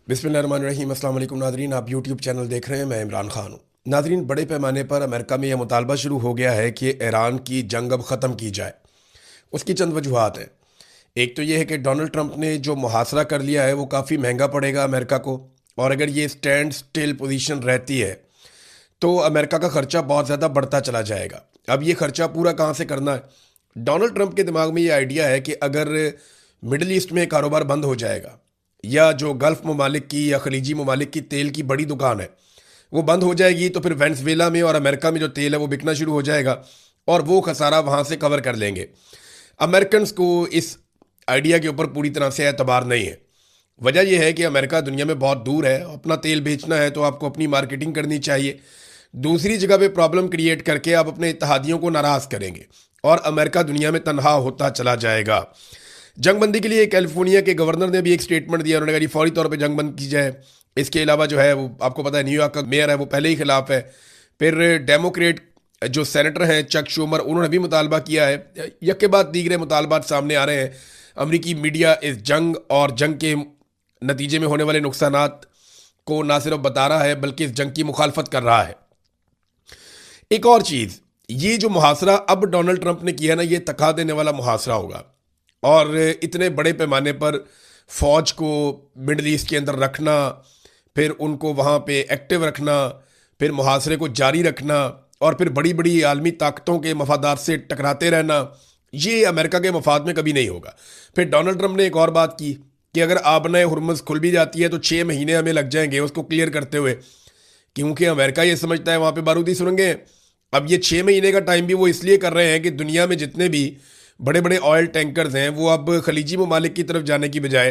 बिस्मिल्लाहिर्रहमानिर्रहीम। अस्सलाम वालेकुम नाज़रीन, आप यूट्यूब चैनल देख रहे हैं। मैं इमरान खान हूँ। नाज़रीन, बड़े पैमाने पर अमेरिका में यह मुतालबा शुरू हो गया है कि ईरान की जंग अब ख़त्म की जाए। उसकी चंद वजूहात हैं। एक तो यह है कि डोनाल्ड ट्रंप ने जो मुहासरा कर लिया है वो काफ़ी महंगा पड़ेगा अमेरिका को, और अगर ये स्टैंड स्टिल पोजीशन रहती है तो अमेरिका का खर्चा बहुत ज़्यादा बढ़ता चला जाएगा। अब ये खर्चा पूरा कहाँ से करना है? डोनाल्ड ट्रंप के दिमाग में ये आइडिया है कि अगर मिडल ईस्ट में कारोबार बंद हो जाएगा, या जो गल्फ़ ममालिक की या खलीजी ममालिक की तेल की बड़ी दुकान है वो बंद हो जाएगी, तो फिर वेनेजुएला में और अमेरिका में जो तेल है वो बिकना शुरू हो जाएगा और वो खसारा वहाँ से कवर कर लेंगे। अमेरिकन को इस आइडिया के ऊपर पूरी तरह से एतबार नहीं है। वजह यह है कि अमेरिका दुनिया में बहुत दूर है, अपना तेल बेचना है तो आपको अपनी मार्केटिंग करनी चाहिए। दूसरी जगह पे प्रॉब्लम क्रिएट करके आप अपने इत्तेहादियों को नाराज़ करेंगे और अमेरिका दुनिया में तनहा होता चला जाएगा। जंगबंदी के लिए कैलिफोर्निया के गवर्नर ने भी एक स्टेटमेंट दिया। उन्होंने कहा जी फौरी तौर पे जंग बंद की जाए। इसके अलावा जो है वो आपको पता है न्यूयॉर्क का मेयर है वो पहले ही खिलाफ है। फिर डेमोक्रेट जो सेनेटर हैं चक शूमर, उन्होंने भी मुतालबा किया है। यक के बाद दीगरे मुतालबात सामने आ रहे हैं। अमरीकी मीडिया इस जंग और जंग के नतीजे में होने वाले नुकसानात को ना सिर्फ बता रहा है बल्कि इस जंग की मुखालफत कर रहा है। एक और चीज़, ये जो मुहासरा अब डोनाल्ड ट्रंप ने किया ना, ये तका देने वाला मुहासरा होगा। और इतने बड़े पैमाने पर फौज को मिडल ईस्ट के अंदर रखना, फिर उनको वहाँ पे एक्टिव रखना, फिर मुहासरे को जारी रखना और फिर बड़ी बड़ी आलमी ताकतों के मफादात से टकराते रहना, ये अमेरिका के मफाद में कभी नहीं होगा। फिर डोनाल्ड ट्रंप ने एक और बात की कि अगर आबना हुर्मुज़ खुल भी जाती है तो 6 महीने हमें लग जाएंगे उसको क्लियर करते हुए, क्योंकि अमेरिका ये समझता है वहाँ पे बारूदी सुरंगें हैं। अब ये 6 महीने का टाइम भी वो इसलिए कर रहे हैं कि दुनिया में जितने भी बड़े बड़े ऑयल टैंकर्स हैं वो अब खलीजी ममालिक की तरफ जाने की बजाय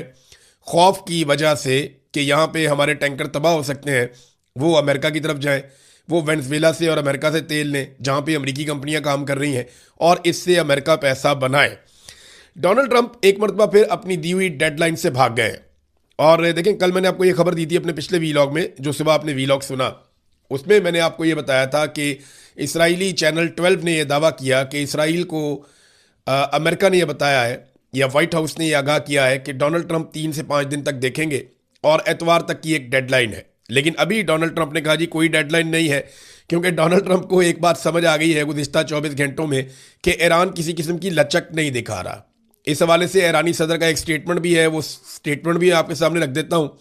खौफ की वजह से कि यहाँ पे हमारे टैंकर तबाह हो सकते हैं, वो अमेरिका की तरफ जाएं। वो वेनेजुएला से और अमेरिका से तेल लें जहाँ पे अमेरिकी कंपनियाँ काम कर रही हैं और इससे अमेरिका पैसा बनाए। डोनाल्ड ट्रंप एक मरतबा फिर अपनी दी हुई डेडलाइन से भाग गए। और देखें, कल मैंने आपको ये खबर दी थी अपने पिछले वीलॉग में, जो सुबह आपने वीलॉग सुना उसमें मैंने आपको ये बताया था कि इसराइली चैनल 12 ने यह दावा किया कि इसराइल को अमेरिका ने यह बताया है या वाइट हाउस ने यह आगाह किया है कि डोनाल्ड ट्रंप 3 से 5 दिन तक देखेंगे और एतवार तक की एक डेडलाइन है। लेकिन अभी डोनाल्ड ट्रंप ने कहा जी कोई डेडलाइन नहीं है, क्योंकि डोनाल्ड ट्रंप को एक बात समझ आ गई है गुज़िश्ता 24 घंटों में कि ईरान किसी किस्म की लचक नहीं दिखा रहा। इस हवाले से ईरानी सदर का एक स्टेटमेंट भी है, वो स्टेटमेंट भी आपके सामने रख देता हूँ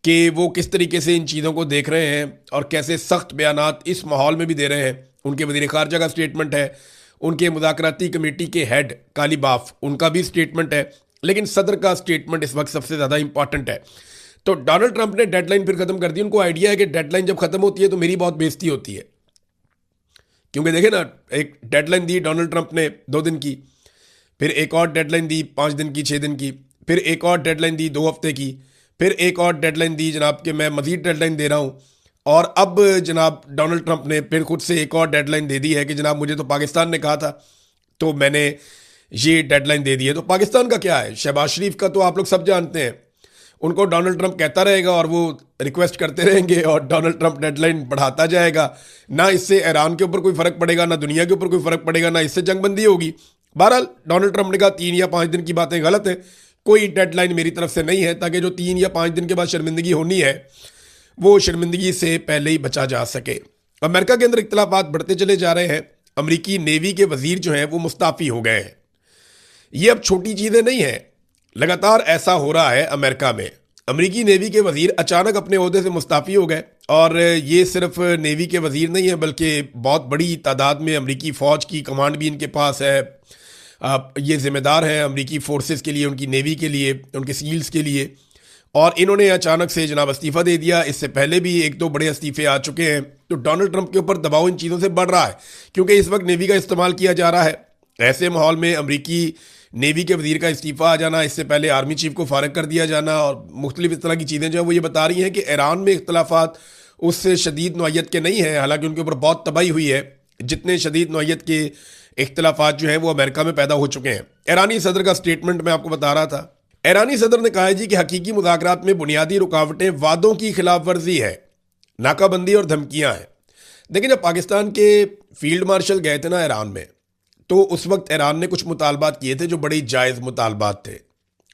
कि वो किस तरीके से इन चीज़ों को देख रहे हैं और कैसे सख्त बयानात इस माहौल में भी दे रहे हैं। उनके वज़ीर ख़ारजा का स्टेटमेंट है, उनके मुज़ाकराती कमेटी के हेड कालीबाफ उनका भी स्टेटमेंट है, लेकिन सदर का स्टेटमेंट इस वक्त सबसे ज़्यादा इंपॉर्टेंट है। तो डोनाल्ड ट्रंप ने डेडलाइन फिर ख़त्म कर दी। उनको आइडिया है कि डेडलाइन जब ख़त्म होती है तो मेरी बहुत बेइज्जती होती है, क्योंकि देखे ना, एक डेडलाइन दी डोनाल्ड ट्रंप ने 2 दिन की, फिर एक और डेडलाइन दी 5 दिन की, 6 दिन की, फिर एक और डेडलाइन दी 2 हफ्ते की, फिर एक और डेडलाइन दी जनाब कि मैं मज़ीद डेडलाइन दे रहा हूँ। और अब जनाब डोनाल्ड ट्रंप ने फिर खुद से एक और डेडलाइन दे दी है कि जनाब मुझे तो पाकिस्तान ने कहा था तो मैंने ये डेडलाइन दे दी है। तो पाकिस्तान का क्या है? शहबाज शरीफ का तो आप लोग सब जानते हैं, उनको डोनाल्ड ट्रंप कहता रहेगा और वो रिक्वेस्ट करते रहेंगे और डोनाल्ड ट्रंप डेडलाइन बढ़ाता जाएगा। ना इससे ईरान के ऊपर कोई फ़र्क पड़ेगा, ना दुनिया के ऊपर कोई फ़र्क पड़ेगा, ना इससे जंगबंदी होगी। बहरहाल डोनाल्ड ट्रंप ने कहा 3 या 5 दिन की बातें गलत हैं, कोई डेडलाइन मेरी तरफ से नहीं है, ताकि जो 3 या 5 दिन के बाद शर्मिंदगी होनी है वो शर्मिंदगी से पहले ही बचा जा सके। अमेरिका के अंदर इख्तलाफात बढ़ते चले जा रहे हैं। अमरीकी नेवी के वजीर जो हैं वो मुस्ताफ़ी हो गए हैं। ये अब छोटी चीज़ें नहीं हैं, लगातार ऐसा हो रहा है अमेरिका में। अमरीकी नेवी के वजीर अचानक अपने ओहदे से मुस्ताफ़ी हो गए, और ये सिर्फ नेवी के वजीर नहीं है बल्कि बहुत बड़ी तादाद में अमरीकी फ़ौज की कमांड भी इनके पास है। ये ज़िम्मेदार हैं अमरीकी फोर्सेस के लिए, उनकी नेवी के लिए, उनके सील्स के लिए। और इन्होंने अचानक से जनाब इस्तीफ़ा दे दिया। इससे पहले भी 1-2 बड़े इस्तीफ़े आ चुके हैं। तो डोनाल्ड ट्रंप के ऊपर दबाव इन चीज़ों से बढ़ रहा है, क्योंकि इस वक्त नेवी का इस्तेमाल किया जा रहा है। ऐसे माहौल में अमरीकी नेवी के वजीर का इस्तीफ़ा आ जाना, इससे पहले आर्मी चीफ को फारग कर दिया जाना और मुख्तलिफ इस तरह की चीज़ें जो है वो ये बता रही हैं कि ईरान में इख्तलाफात उससे शदीद नौयत के नहीं हैं। हालांकि उनके ऊपर बहुत तबाही हुई है, जितने शदीद नौयत के इख्तलाफात जो हैं वो अमेरिका में पैदा हो चुके हैं। ईरानी सदर का स्टेटमेंट मैं आपको बता रहा था। ईरानी सदर ने कहा है जी कि हकीकी मुज़ाकरात में बुनियादी रुकावटें वादों की खिलाफ वर्जी है, नाकाबंदी और धमकियां हैं। देखिए, जब पाकिस्तान के फील्ड मार्शल गए थे ना ईरान में, तो उस वक्त ईरान ने कुछ मुतालबात किए थे जो बड़ी जायज़ मुतालबात थे,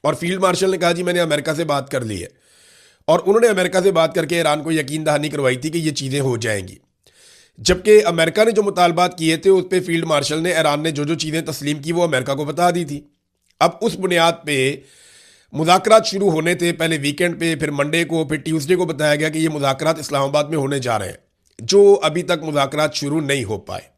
और फील्ड मार्शल ने कहा जी मैंने अमेरिका से बात कर ली है और उन्होंने अमेरिका से बात करके ईरान को यकीन दहानी करवाई थी कि ये चीज़ें हो जाएंगी। जबकि अमेरिका ने जो मुतालबात किए थे उस पर फील्ड मार्शल ने ईरान ने जो जो चीज़ें तस्लीम की वो अमेरिका को बता दी थी। अब उस बुनियाद पे मुज़ाकरात शुरू होने थे, पहले वीकेंड पे, फिर मंडे को, फिर ट्यूसडे को बताया गया कि ये मुज़ाकरात इस्लामाबाद में होने जा रहे हैं, जो अभी तक मुज़ाकरात शुरू नहीं हो पाए।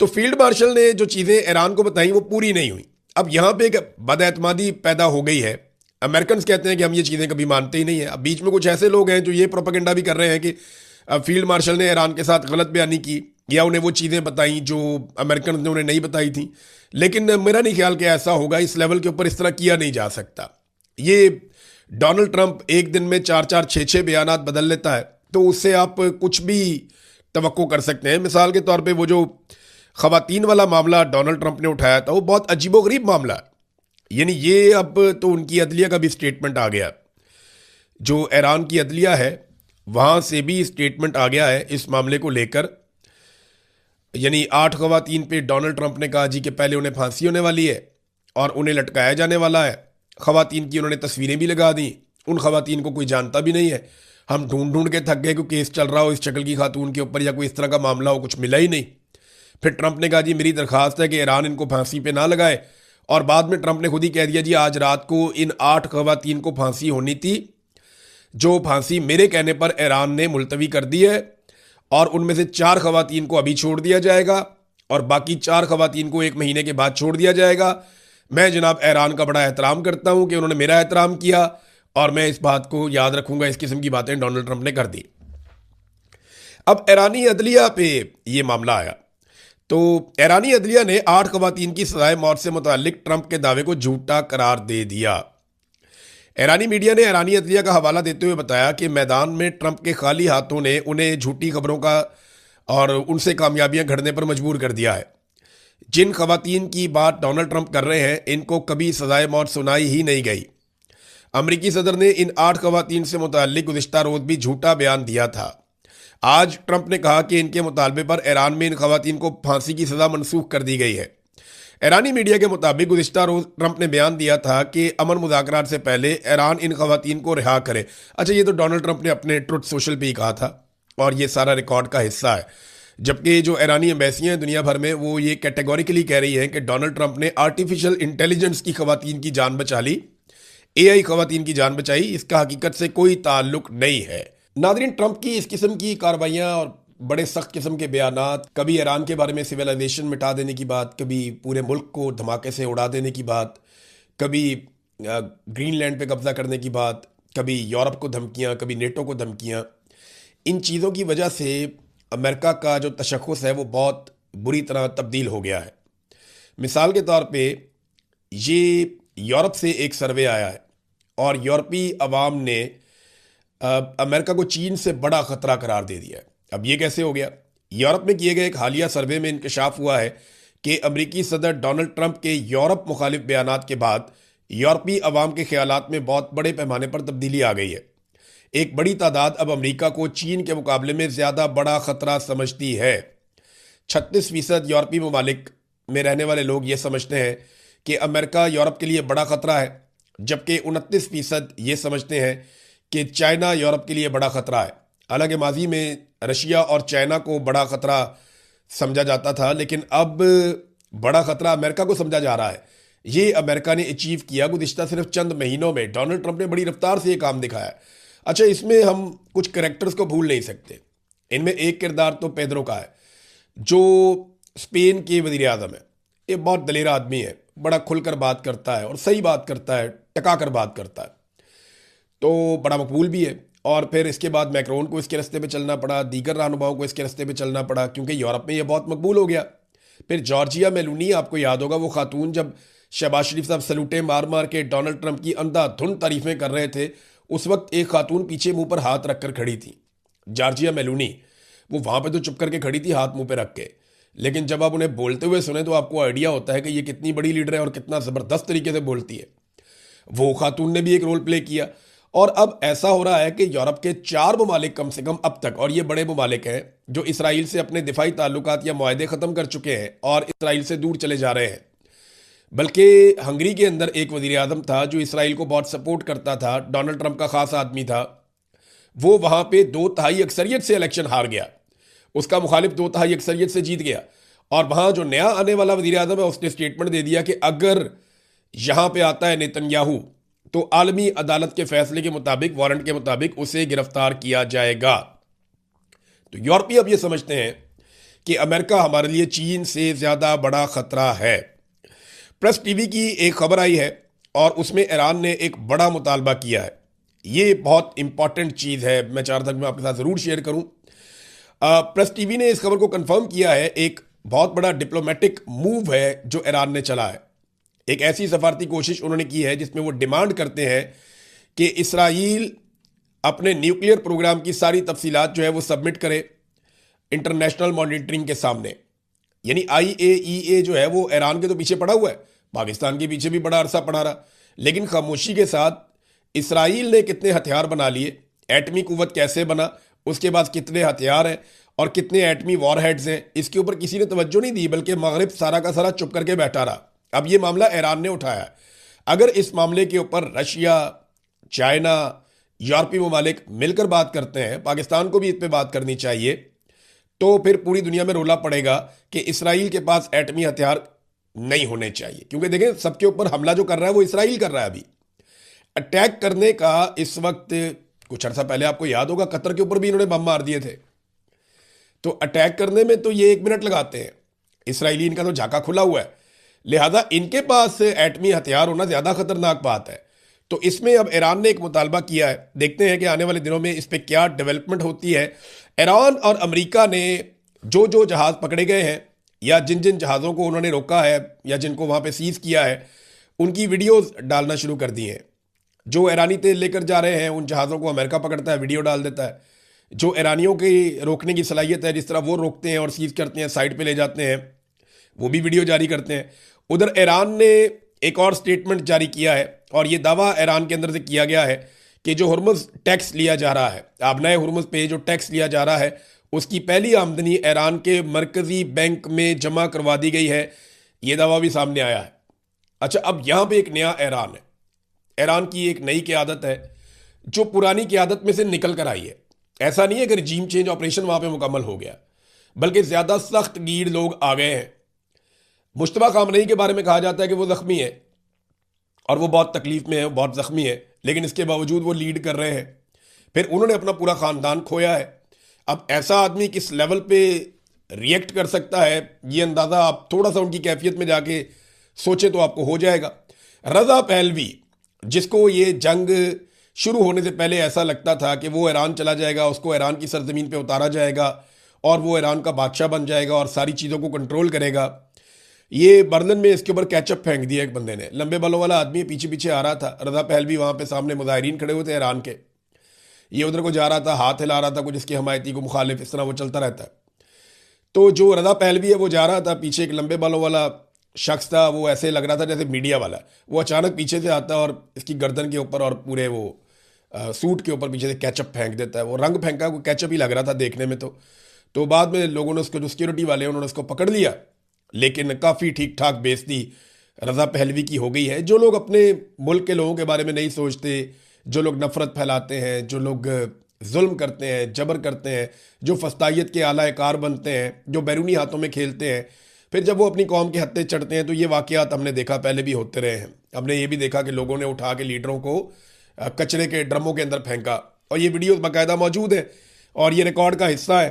तो फील्ड मार्शल ने जो चीज़ें ईरान को बताई वो पूरी नहीं हुई। अब यहाँ पे एक बदएतमादी पैदा हो गई है। अमेरिकन कहते हैं कि हम ये चीज़ें कभी मानते ही नहीं है। अब बीच में कुछ ऐसे लोग हैं जो ये प्रोपेगेंडा भी कर रहे हैं कि फील्ड मार्शल ने ईरान के साथ गलत बयानी की या उन्हें वो चीज़ें बताई जो अमेरिकन ने उन्हें नहीं बताई थी। लेकिन मेरा नहीं ख्याल कि ऐसा होगा। इस लेवल के ऊपर इस तरह किया नहीं जा सकता। ये डोनाल्ड ट्रंप एक दिन में 4-4, 6-6 बयानात बदल लेता है, तो उससे आप कुछ भी तवक्को कर सकते हैं। मिसाल के तौर पे वो जो ख़वातीन वाला मामला डोनाल्ड ट्रंप ने उठाया था वो बहुत अजीबोगरीब मामला है। यानी ये अब तो उनकी अदलिया का भी स्टेटमेंट आ गया, जो ईरान की अदलिया है वहाँ से भी स्टेटमेंट आ गया है इस मामले को लेकर। यानी 8 ख़वातीन पे डोनाल्ड ट्रंप ने कहा जी कि पहले उन्हें फांसी होने वाली है और उन्हें लटकाया जाने वाला है। ख़वातीन की उन्होंने तस्वीरें भी लगा दी। उन ख़वातीन को कोई जानता भी नहीं है। हम ढूंढ ढूंढ के थक गए कि केस चल रहा हो इस शक्ल की खातून के ऊपर या कोई इस तरह का मामला हो, कुछ मिला ही नहीं। फिर ट्रंप ने कहा जी मेरी दरख्वास्त है कि ईरान इनको फांसी पे ना लगाए, और बाद में ट्रंप ने खुद ही कह दिया जी आज रात को इन 8 ख़वातीन को फांसी होनी थी, जो फांसी मेरे कहने पर ईरान ने मुलतवी कर दी है, और उनमें से 4 ख़वातीन को अभी छोड़ दिया जाएगा और बाकी 4 ख़वातीन को 1 महीने के बाद छोड़ दिया जाएगा। मैं जनाब ईरान का बड़ा एहतराम करता हूँ कि उन्होंने मेरा एहतराम किया और मैं इस बात को याद रखूंगा। इस किस्म की बातें डोनाल्ड ट्रंप ने कर दी। अब ईरानी अदलिया पे ये मामला आया, तो ईरानी अदलिया ने 8 ख़वातीन की सजाए मौत से मुताल्लिक ट्रंप के दावे को झूठा करार दे दिया। ईरानी मीडिया ने ईरानी अदलिया का हवाला देते हुए बताया कि मैदान में ट्रंप के खाली हाथों ने उन्हें झूठी खबरों का और उनसे कामयाबियां घड़ने पर मजबूर कर दिया है। जिन ख़वातीन की बात डोनाल्ड ट्रंप कर रहे हैं इनको कभी सजाए मौत सुनाई ही नहीं गई। अमरीकी सदर ने इन 8 ख़वातीन से मुताल्लिक गुज़िश्ता रोज़ भी झूठा बयान दिया था। आज ट्रंप ने कहा कि इनके मुतालबे पर ईरान में इन ख़वातीन को फांसी की सज़ा मनसूख कर दी गई है। ईरानी मीडिया के मुताबिक गुज़िश्ता रोज़ ट्रंप ने बयान दिया था कि अमन मुज़ाकरात से पहले ईरान इन ख़वातीन को रिहा करे। अच्छा, ये तो डोनाल्ड ट्रंप ने अपने ट्रुथ सोशल पे ही कहा था और ये सारा रिकॉर्ड का हिस्सा है। जबकि जो ईरानी एम्बेसियाँ हैं दुनिया भर में वो ये कैटेगोरिकली कह रही हैं कि डोनाल्ड ट्रंप ने आर्टिफिशियल इंटेलिजेंस की ख़वातीन की जान बचा ली, AI ख़वातीन की जान बचाई। इसका हकीकत से कोई ताल्लुक नहीं है। नाज़रीन, ट्रंप की इस किस्म की कार्रवाइयाँ और बड़े सख्त किस्म के बयानात, कभी ईरान के बारे में सिविलाइजेशन मिटा देने की बात, कभी पूरे मुल्क को धमाके से उड़ा देने की बात, कभी ग्रीनलैंड पे कब्जा करने की बात, कभी यूरोप को धमकियाँ, कभी नेटो को धमकियाँ, इन चीज़ों की वजह से अमेरिका का जो तशख़्ख़ुस है वो बहुत बुरी तरह तब्दील हो गया है। मिसाल के तौर पे ये यूरोप से एक सर्वे आया है और यूरोपी अवाम ने अमेरिका को चीन से बड़ा ख़तरा करार दे दिया है। अब ये कैसे हो गया? यूरोप में किए गए एक हालिया सर्वे में इंकशाफ हुआ है कि अमरीकी सदर डोनाल्ड ट्रंप के यूरोप मुखालिफ बयानात के बाद यूरोपी अवाम के ख्यालात में बहुत बड़े पैमाने पर तब्दीली आ गई है। एक बड़ी तादाद अब अमरीका को चीन के मुकाबले में ज़्यादा बड़ा ख़तरा समझती है। 36% यूरोपी ममालिक में रहने वाले लोग ये समझते हैं कि अमेरिका यूरोप के लिए बड़ा ख़तरा है, जबकि 29% ये समझते हैं कि चाइना यूरोप के लिए बड़ा ख़तरा है। हालांकि माजी में रशिया और चाइना को बड़ा ख़तरा समझा जाता था, लेकिन अब बड़ा ख़तरा अमेरिका को समझा जा रहा है। ये अमेरिका ने अचीव किया गुज़िश्ता सिर्फ चंद महीनों में। डोनाल्ड ट्रंप ने बड़ी रफ्तार से ये काम दिखाया। अच्छा, इसमें हम कुछ कैरेक्टर्स को भूल नहीं सकते। इनमें एक किरदार तो पेड्रो का है, जो स्पेन के वज़ीर आज़म है। ये बहुत दलेर आदमी है, बड़ा खुलकर बात करता है और सही बात करता है, टका कर बात करता है, तो बड़ा मकबूल भी है। और फिर इसके बाद मैक्रोन को इसके रास्ते पे चलना पड़ा, दीगर रहनुमाओं को इसके रास्ते पे चलना पड़ा, क्योंकि यूरोप में ये बहुत मकबूल हो गया। फिर जॉर्जिया मेलोनी, आपको याद होगा वो खातून जब शहबाज शरीफ साहब सलूटे मार मार के डोनाल्ड ट्रंप की अंधाधुंध तारीफें कर रहे थे, उस वक्त एक खातून पीछे मुंह पर हाथ रख कर खड़ी थी, जॉर्जिया मेलोनी। वो वहाँ पर तो चुप करके खड़ी थी हाथ मुंह पर रख के, लेकिन जब आप उन्हें बोलते हुए सुने तो आपको आइडिया होता है कि ये कितनी बड़ी लीडर है और कितना ज़बरदस्त तरीके से बोलती है। वो खातून ने भी एक रोल प्ले किया। और अब ऐसा हो रहा है कि यूरोप के 4 ममालिक कम से कम अब तक, और ये बड़े ममालिक हैं, जो इसराइल से अपने दिफाई ताल्लुकात या मुआहदे ख़त्म कर चुके हैं और इसराइल से दूर चले जा रहे हैं। बल्कि हंगरी के अंदर एक वजीर आज़म था जो इसराइल को बहुत सपोर्ट करता था, डोनाल्ड ट्रंप का खास आदमी था। वो वहाँ पे 2/3 अक्सरियत से इलेक्शन हार गया, उसका मुखालिफ 2/3 अक्सरियत से जीत गया। और वहाँ जो नया आने वाला वजीर आज़म है उसने स्टेटमेंट दे दिया कि अगर यहाँ पे आता है नेतन्याहू तो आलमी अदालत के फैसले के मुताबिक, वारंट के मुताबिक उसे गिरफ्तार किया जाएगा। तो यूरोपीय अब ये समझते हैं कि अमेरिका हमारे लिए चीन से ज़्यादा बड़ा खतरा है। प्रेस टीवी की एक खबर आई है और उसमें ईरान ने एक बड़ा मुतालबा किया है। ये बहुत इंपॉर्टेंट चीज़ है, मैं चाहता हूं कि मैं आपके साथ ज़रूर शेयर करूं। प्रेस टीवी ने इस खबर को कंफर्म किया है, एक बहुत बड़ा डिप्लोमेटिक मूव है जो ईरान ने चला है। एक ऐसी सफारती कोशिश उन्होंने की है जिसमें वो डिमांड करते हैं कि इसराइल अपने न्यूक्लियर प्रोग्राम की सारी तफसीलात जो है वो सबमिट करे इंटरनेशनल मॉनिटरिंग के सामने। यानी IAEA जो है वो ईरान के तो पीछे पड़ा हुआ है, पाकिस्तान के पीछे भी बड़ा अरसा पड़ा रहा, लेकिन खामोशी के साथ इसराइल ने कितने हथियार बना लिए, एटमी कुव्वत कैसे बना, उसके बाद कितने हथियार हैं और कितने एटमी वॉरहेड्स हैं, इसके ऊपर किसी ने तवज्जो नहीं दी, बल्कि मगरिब सारा का सारा चुप करके बैठा रहा। अब ये मामला ईरान ने उठाया। अगर इस मामले के ऊपर रशिया, चाइना, यूरोपीय ममालिक मिलकर बात करते हैं, पाकिस्तान को भी इस पर बात करनी चाहिए, तो फिर पूरी दुनिया में रोला पड़ेगा कि इसराइल के पास एटमी हथियार नहीं होने चाहिए। क्योंकि देखें, सबके ऊपर हमला जो कर रहा है वो इसराइल कर रहा है। अभी अटैक करने का इस वक्त, कुछ अर्सा पहले आपको याद होगा कतर के ऊपर भी इन्होंने बम मार दिए थे। तो अटैक करने में तो ये 1 मिनट लगाते हैं, इसराइली इनका तो झाका खुला हुआ है, लिहाजा इनके पास एटमी हथियार होना ज़्यादा खतरनाक बात है। तो इसमें अब ईरान ने एक मुतालबा किया है, देखते हैं कि आने वाले दिनों में इस पर क्या डेवलपमेंट होती है। ईरान और अमेरिका ने जो जो जहाज़ पकड़े गए हैं या जिन जिन जहाज़ों को उन्होंने रोका है या जिनको वहाँ पे सीज किया है, उनकी वीडियोस डालना शुरू कर दी हैं। जो ईरानी तेल लेकर जा रहे हैं उन जहाज़ों को अमेरिका पकड़ता है, वीडियो डाल देता है। जो ईरानियों की रोकने की सलाहियत है, जिस तरह वो रोकते हैं और सीज करते हैं, साइड पे ले जाते हैं, वो भी वीडियो जारी करते हैं। उधर ईरान ने एक और स्टेटमेंट जारी किया है और ये दावा ईरान के अंदर से किया गया है कि जो हुर्मुज़ टैक्स लिया जा रहा है, आबनाए हुर्मुज़ पे जो टैक्स लिया जा रहा है, उसकी पहली आमदनी ईरान के मरकज़ी बैंक में जमा करवा दी गई है। ये दावा भी सामने आया है। अच्छा, अब यहाँ पे एक नया ईरान है, ईरान की एक नई क़यादत है जो पुरानी क़यादत में से निकल कर आई है। ऐसा नहीं है कि रजीम चेंज ऑपरेशन वहाँ पे मुकम्मल हो गया, बल्कि ज़्यादा सख्त गीर लोग आ गए हैं। मुश्तबा खामनेई के बारे में कहा जाता है कि वो ज़ख्मी है और वो बहुत तकलीफ में है, बहुत ज़ख्मी है, लेकिन इसके बावजूद वो लीड कर रहे हैं। फिर उन्होंने अपना पूरा ख़ानदान खोया है। अब ऐसा आदमी किस लेवल पे रिएक्ट कर सकता है, ये अंदाज़ा आप थोड़ा सा उनकी कैफियत में जाके सोचे तो आपको हो जाएगा। रज़ा पहलवी, जिसको ये जंग शुरू होने से पहले ऐसा लगता था कि वो ईरान चला जाएगा, उसको ईरान की सरजमीन पे उतारा जाएगा और वो ईरान का बादशाह बन जाएगा और सारी चीज़ों को कंट्रोल करेगा, ये बर्लिन में इसके ऊपर कैचअप फेंक दिया एक बंदे ने। लंबे बालों वाला आदमी पीछे पीछे आ रहा था, रज़ा पहलवी वहाँ पे सामने मुजाहिरीन खड़े हुए थे ईरान के, ये उधर को जा रहा था, हाथ हिला रहा था कुछ इसकी हमायती को मुखालिफ, इस तरह वो चलता रहता है। तो जो रज़ा पहलवी है वो जा रहा था, पीछे एक लंबे बालों वाला शख्स था, वो ऐसे लग रहा था जैसे मीडिया वाला, वो अचानक पीछे से आता और इसकी गर्दन के ऊपर और पूरे वो सूट के ऊपर पीछे से कैचअप फेंक देता है। वो रंग फेंका, वो कैचअप ही लग रहा था देखने में। तो बाद में लोगों ने उसको, जो सिक्योरिटी वाले उन्होंने उसको पकड़ लिया, लेकिन काफ़ी ठीक ठाक बेइज्जती रज़ा पहलवी की हो गई है। जो लोग अपने मुल्क के लोगों के बारे में नहीं सोचते, जो लोग नफ़रत फैलाते हैं, जो लोग जुल्म करते हैं, जबर करते हैं, जो फस्तायत के आला कार बनते हैं, जो बैरूनी हाथों में खेलते हैं, फिर जब वो अपनी कौम के हत्थे चढ़ते हैं, तो ये वाक़यात हमने देखा, पहले भी होते रहे हैं। हमने ये भी देखा कि लोगों ने उठा के लीडरों को कचरे के ड्रमों के अंदर फेंका, और ये वीडियोस बाकायदा मौजूद है और ये रिकॉर्ड का हिस्सा है।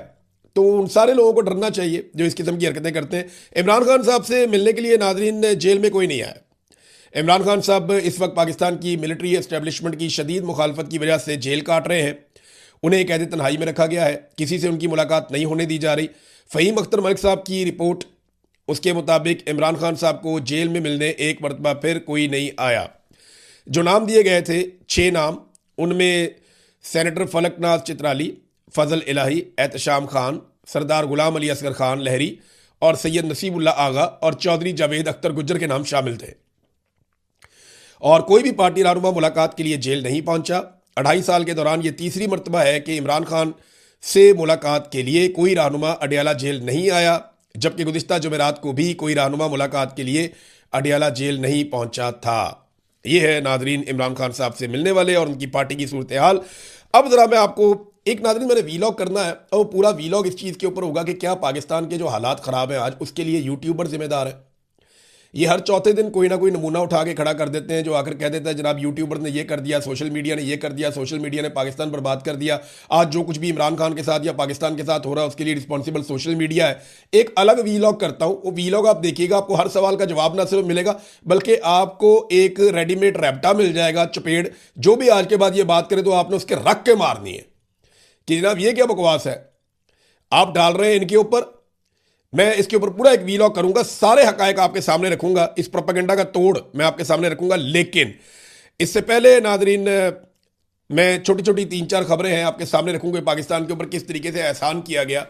तो उन सारे लोगों को डरना चाहिए जो इस किस्म की हरकतें करते हैं। इमरान खान साहब से मिलने के लिए नाजरीन जेल में कोई नहीं आया। इमरान खान साहब इस वक्त पाकिस्तान की मिलिट्री एस्टेब्लिशमेंट की शदीद मुखालफत की वजह से जेल काट रहे हैं। उन्हें कैद तन्हाई में रखा गया है, किसी से उनकी मुलाकात नहीं होने दी जा रही। फ़हीम अख्तर मलिक साहब की रिपोर्ट, उसके मुताबिक इमरान खान साहब को जेल में मिलने एक मरतबा फिर कोई नहीं आया। जो नाम दिए गए थे 6 नाम, उनमें सेनेटर फलकनाज चित्राली, फजल इलाही, एहतशाम खान, सरदार गुलाम अली असगर खान लहरी और सैयद नसीबुल्लाह आगा और चौधरी जावेद अख्तर गुज्जर के नाम शामिल थे। और कोई भी पार्टी रहनुमा मुलाकात के लिए जेल नहीं पहुंचा। 2.5 साल के दौरान ये तीसरी मरतबा है कि इमरान खान से मुलाकात के लिए कोई रहनुमा अडयाला जेल नहीं आया, जबकि गुज़िश्ता जुमेरात को भी कोई रहनुमा मुलाकात के लिए अडयाला जेल नहीं पहुंचा था। ये है नादरीन इमरान खान साहब से मिलने वाले और उनकी पार्टी की सूरत हाल। अब ज़रा मैं आपको एक नादरीन मैंने वीलॉग करना है और पूरा वीलॉग इस चीज़ के ऊपर होगा कि क्या पाकिस्तान के जो हालात ख़राब हैं आज उसके लिए यूट्यूबर जिम्मेदार है। ये हर चौथे दिन कोई ना कोई नमूना उठा के खड़ा कर देते हैं जो आकर कह देता है जनाब यूट्यूबर ने ये कर दिया, सोशल मीडिया ने ये कर दिया, सोशल मीडिया ने पाकिस्तान बर्बाद कर दिया। आज जो कुछ भी इमरान खान के साथ या पाकिस्तान के साथ हो रहा है उसके लिए रिस्पॉन्सिबल सोशल मीडिया है। एक अलग वीलॉग करता हूं, वो वीलॉग आप देखिएगा, आपको हर सवाल का जवाब ना सिर्फ मिलेगा बल्कि आपको एक रेडीमेड रैप्टा मिल जाएगा, चपेड़। जो भी आज के बाद ये बात करे तो आपने उसके रख के मारनी है कि जनाब ये क्या बकवास है आप डाल रहे हैं इनके ऊपर। मैं इसके ऊपर पूरा एक वीलॉग करूंगा, सारे हकायक आपके सामने रखूंगा, इस प्रोपेगेंडा का तोड़ मैं आपके सामने रखूंगा। लेकिन इससे पहले नादरीन मैं छोटी छोटी 3-4 खबरें हैं आपके सामने रखूंगा पाकिस्तान के ऊपर किस तरीके से एहसान किया गया।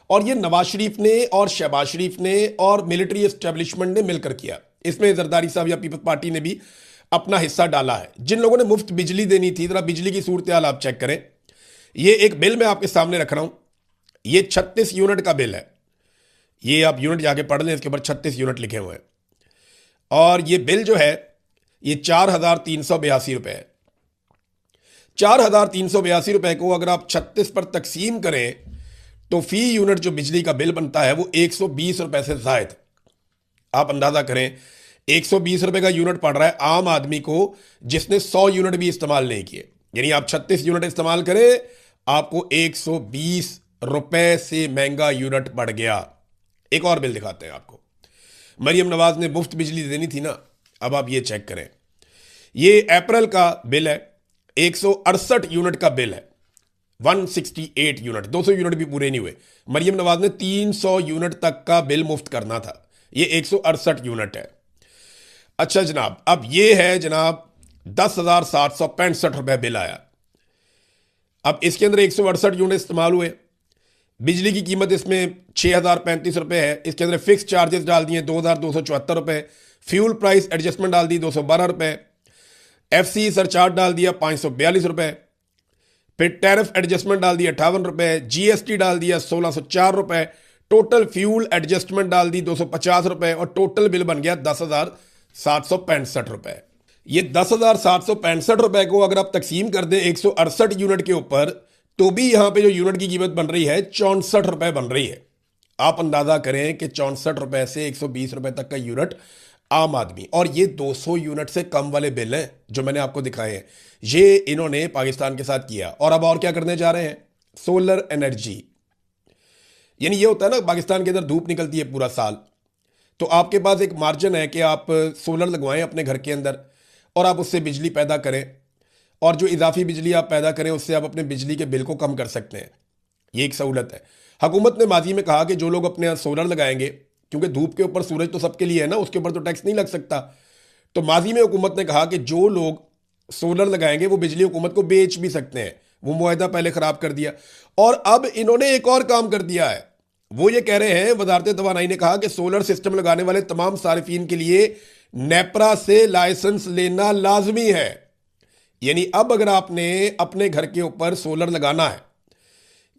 और ये नवाज शरीफ ने और शहबाज शरीफ ने और मिलिट्री एस्टेब्लिशमेंट ने मिलकर किया। इसमें जरदारी साहब या पीपल्स पार्टी ने भी अपना हिस्सा डाला है। जिन लोगों ने मुफ्त बिजली देनी थी, जरा बिजली की सूरत हाल आप चेक करें। ये एक बिल मैं आपके सामने रख रहा हूं, ये 36 यूनिट का बिल है। ये आप यूनिट जाके पढ़ लें, इसके ऊपर 36 यूनिट लिखे हुए हैं। और ये बिल जो है ये 4,382 रुपए है। 4,382 रुपए को अगर आप 36 पर तकसीम करें तो फी यूनिट जो बिजली का बिल बनता है वो 120 रुपए से जायद। आप अंदाजा करें 120 रुपए का यूनिट पड़ रहा है आम आदमी को जिसने 100 यूनिट भी इस्तेमाल नहीं किए। यानी आप 36 यूनिट इस्तेमाल करें आपको 120 रुपए से महंगा यूनिट पड़ गया। एक और बिल दिखाते हैं आपको। मरियम नवाज ने मुफ्त बिजली देनी थी ना, अब आप ये चेक करें। ये अप्रैल का बिल है, 168 यूनिट का बिल है, 168 यूनिट, 200 यूनिट भी पूरे नहीं हुए। मरियम नवाज ने 300 यूनिट तक का बिल मुफ्त करना था, ये 168 यूनिट है। अच्छा जनाब, अब ये है जनाब 10,765 रुपए बिल आया। अब इसके अंदर 168 यूनिट इस्तेमाल हुए। बिजली की कीमत इसमें 6,035 रुपए है। इसके अंदर फिक्स चार्जेस डाल दिए 2,274 रुपए, फ्यूल प्राइस एडजस्टमेंट डाल दी 212 रुपए, एफसी सरचार्ज डाल दिया 542 रुपए, फिर टैरिफ एडजस्टमेंट डाल दिया 58 रुपए, जीएसटी डाल दिया 1,604 रुपए, टोटल फ्यूल एडजस्टमेंट डाल दी 250 रुपए और टोटल बिल बन गया 10,765 रुपए। ये 10,765 रुपए को अगर आप तकसीम कर दें 168 यूनिट के ऊपर तो भी यहां पे जो यूनिट की कीमत बन रही है 64 रुपए बन रही है। आप अंदाजा करें कि 64 रुपए से 120 रुपए तक का यूनिट आम आदमी, और ये 200 यूनिट से कम वाले बिल हैं जो मैंने आपको दिखाए हैं, ये इन्होंने पाकिस्तान के साथ किया। और अब और क्या करने जा रहे हैं, सोलर एनर्जी। यानी ये होता है ना, पाकिस्तान के अंदर धूप निकलती है पूरा साल, तो आपके पास एक मार्जिन है कि आप सोलर लगवाएं अपने घर के अंदर और आप उससे बिजली पैदा करें, और जो इजाफी बिजली आप पैदा करें उससे आप अपने बिजली के बिल को कम कर सकते हैं। ये एक सहूलत है। हुकूमत ने माजी में कहा कि जो लोग अपने यहाँ सोलर लगाएंगे, क्योंकि धूप के ऊपर सूरज तो सबके लिए है ना, उसके ऊपर तो टैक्स नहीं लग सकता, तो माजी में हुकूमत ने कहा कि जो लोग सोलर लगाएंगे वो बिजली हुकूमत को बेच भी सकते हैं। वो मुआहदा पहले खराब कर दिया। और अब इन्होंने एक और काम कर दिया है, वो ये कह रहे हैं, वजारत तवानाई ने कहा कि सोलर सिस्टम लगाने वाले तमाम सारिफीन के लिए नेपरा से लाइसेंस लेना लाजमी है। यानी अब अगर आपने अपने घर के ऊपर सोलर लगाना है,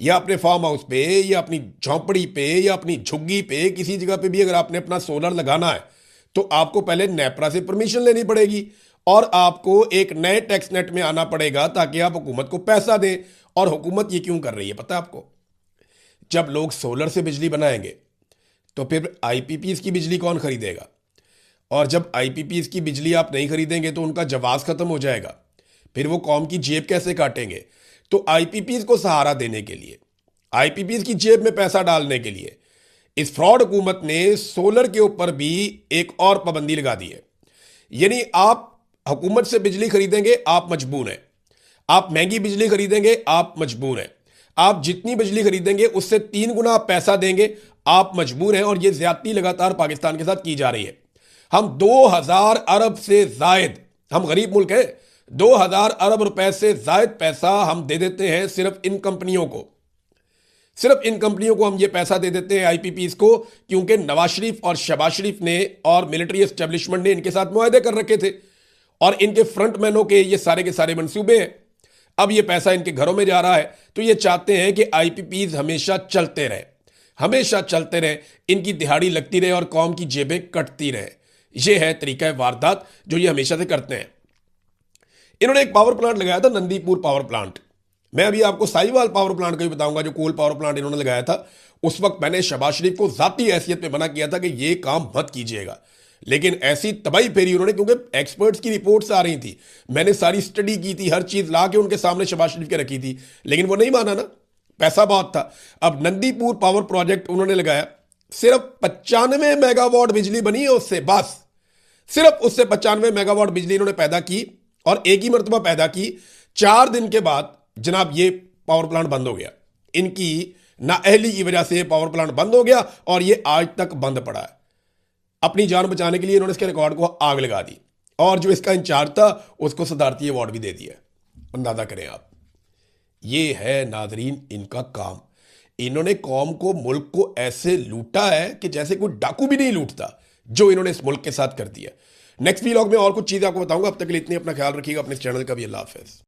या अपने फार्म हाउस पे या अपनी झोंपड़ी पे या अपनी झुग्गी पे, किसी जगह पे भी अगर आपने अपना सोलर लगाना है तो आपको पहले नेपरा से परमिशन लेनी पड़ेगी और आपको एक नए टैक्स नेट में आना पड़ेगा ताकि आप हुकूमत को पैसा दें। और हुकूमत ये क्यों कर रही है पता है आपको? जब लोग सोलर से बिजली बनाएंगे तो फिर आईपीपीज की बिजली कौन खरीदेगा? और जब आईपीपीज की बिजली आप नहीं खरीदेंगे तो उनका जवाब खत्म हो जाएगा, फिर वो कौम की जेब कैसे काटेंगे? तो आईपीपीज को सहारा देने के लिए, आईपीपीज की जेब में पैसा डालने के लिए इस फ्रॉड हुकूमत ने सोलर के ऊपर भी एक और पाबंदी लगा दी है। यानी आप हुकूमत से बिजली खरीदेंगे आप मजबूर हैं, आप महंगी बिजली खरीदेंगे आप मजबूर हैं, आप जितनी बिजली खरीदेंगे उससे 3 गुना आप पैसा देंगे आप मजबूर हैं। और यह ज्यादती लगातार पाकिस्तान के साथ की जा रही है। हम 2000 अरब से जायद, हम गरीब मुल्क हैं, 2000 अरब रुपए से जायद पैसा हम दे देते हैं सिर्फ इन कंपनियों को। सिर्फ इन कंपनियों को हम ये पैसा दे देते हैं आईपीपीज को, क्योंकि नवाज शरीफ और शहबाज शरीफ ने और मिलिट्री एस्टेब्लिशमेंट ने इनके साथ मुआहदे कर रखे थे और इनके फ्रंटमैनों के ये सारे के सारे मंसूबे हैं। अब ये पैसा इनके घरों में जा रहा है, तो ये चाहते हैं कि आईपीपीज हमेशा चलते रहे, हमेशा चलते रहे, इनकी दिहाड़ी लगती रहे और कौम की जेबें कटती रहे। ये है तरीका वारदात जो ये हमेशा से करते हैं। इन्होंने एक पावर प्लांट लगाया था, नंदीपुर पावर प्लांट। मैं अभी आपको साहिवाल पावर प्लांट का भी बताऊंगा, जो कोल पावर प्लांट इन्होंने लगाया था। उस वक्त मैंने शहबाज शरीफ को जाती हैसियत में मना किया था कि ये काम मत कीजिएगा, लेकिन ऐसी तबाही फेरी उन्होंने, क्योंकि एक्सपर्ट्स की रिपोर्ट्स आ रही थी, मैंने सारी स्टडी की थी, हर चीज ला के उनके सामने शहबाज शरीफ के रखी थी, लेकिन वो नहीं माना ना, पैसा बहुत था। अब नंदीपुर पावर प्रोजेक्ट उन्होंने लगाया, सिर्फ 95 मेगावाट बिजली बनी है उससे, बस सिर्फ उससे 95 मेगावाट बिजली इन्होंने पैदा की, और एक ही मरतबा पैदा की। 4 दिन के बाद जनाब ये पावर प्लांट बंद हो गया। इनकी नाअहली की वजह से पावर प्लांट बंद हो गया, और ये आज तक बंद पड़ा है। अपनी जान बचाने के लिए इन्होंने इसके रिकॉर्ड को आग लगा दी, और जो इसका इंचार्ज था उसको सदारती अवार्ड भी दे दिया। अंदाजा करें आप, ये है नाजरीन इनका काम। इन्होंने कौम को, मुल्क को ऐसे लूटा है कि जैसे कोई डाकू भी नहीं लूटता, जो इन्होंने इस मुल्क के साथ कर दिया। नेक्स्ट व्लॉग में और कुछ चीज़ें आपको बताऊंगा। अब तक के लिए इतनी, अपना ख्याल रखिएगा, अपने चैनल का भी। अल्लाह हाफिज़।